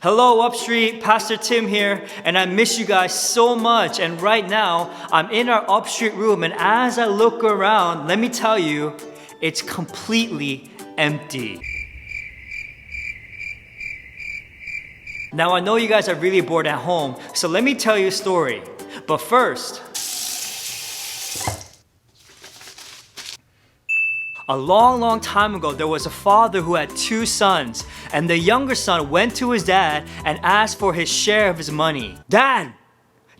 Hello Upstreet, Pastor Tim here, and I miss you guys so much. And right now, I'm in our Upstreet room, and as I look around, let me tell you, it's completely empty. Now I know you guys are really bored at home, so let me tell you a story. But first, a long time ago, there was a father who had two sons, and the younger son went to his dad and asked for his share of his money. Dad,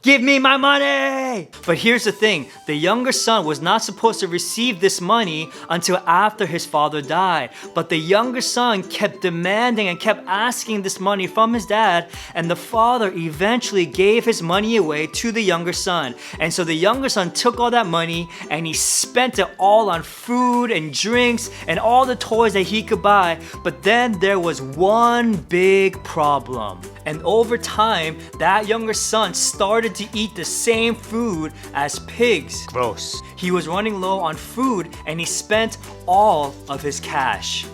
give me my money! But here's the thing, the younger son was not supposed to receive this money until after his father died. But the younger son kept demanding and kept asking this money from his dad, and the father eventually gave his money away to the younger son. And so the younger son took all that money and he spent it all on food and drinks and all the toys that he could buy. But then there was one big problem. And over time, that younger son started to eat the same food as pigs. Gross. He was running low on food and he spent all of his cash.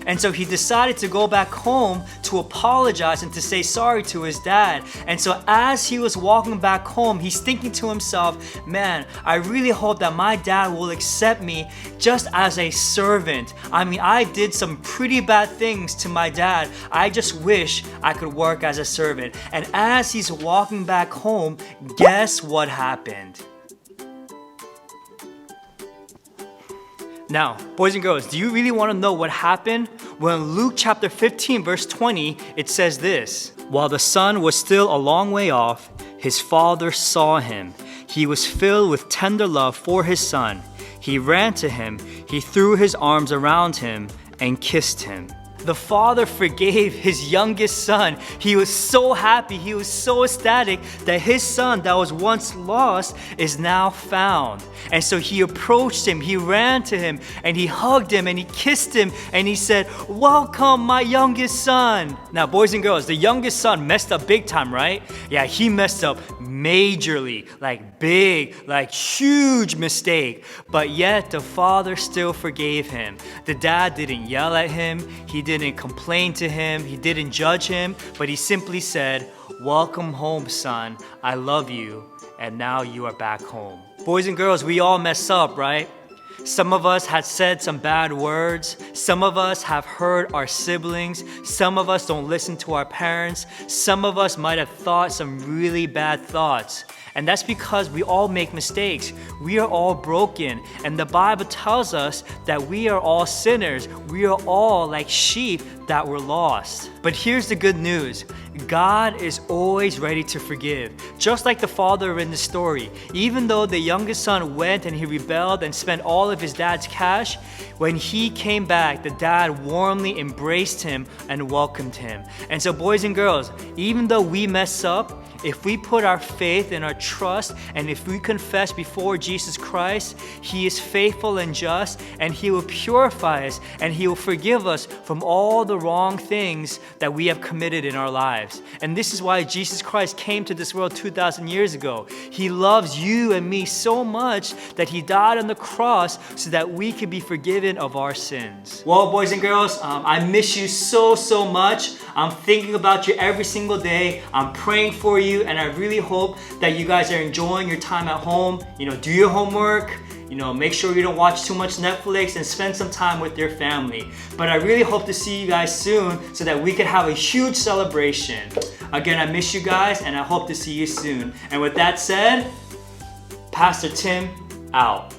And so he decided to go back home to apologize and to say sorry to his dad. And so as he was walking back home, he's thinking to himself, man, I really hope that my dad will accept me just as a servant. I mean, I did some pretty bad things to my dad. I just wish I could work as a servant. And as he's walking back home, guess what happened? Now, boys and girls, do you really want to know what happened? Well, in Luke chapter 15, verse 20, it says this: while the son was still a long way off, his father saw him. He was filled with tender love for his son. He ran to him, he threw his arms around him, and kissed him. The father forgave his youngest son. He was so happy, he was so ecstatic that his son that was once lost is now found. And so he approached him, he ran to him, and he hugged him, and he kissed him, and he said, "Welcome, my youngest son." Now, boys and girls, the youngest son messed up big time, right? Yeah, he messed up majorly, like big, like huge mistake. But yet the father still forgave him. The dad didn't yell at him, he didn't complain to him, he didn't judge him, but he simply said, "Welcome home, son. I love you, and now you are back home." Boys and girls, we all mess up, right? Some of us had said some bad words. Some of us have hurt our siblings. Some of us don't listen to our parents. Some of us might have thought some really bad thoughts. And that's because we all make mistakes. We are all broken. And the Bible tells us that we are all sinners. We are all like sheep that were lost. But here's the good news. God is always ready to forgive. Just like the father in the story. Even though the youngest son went and he rebelled and spent all of his dad's cash, when he came back, the dad warmly embraced him and welcomed him. And so, boys and girls, even though we mess up, if we put our faith and our trust, and if we confess before Jesus Christ, He is faithful and just, and He will purify us, and He will forgive us from all the wrong things that we have committed in our lives. And this is why Jesus Christ came to this world 2,000 years ago. He loves you and me so much that He died on the cross so that we could be forgiven of our sins. Well, boys and girls, I miss you so much. I'm thinking about you every single day. I'm praying for you, and I really hope that you guys are enjoying your time at home. Do your homework, make sure you don't watch too much Netflix, and spend some time with your family. But I really hope to see you guys soon so that we can have a huge celebration. Again, I miss you guys, and I hope to see you soon. And with that said, Pastor Tim out.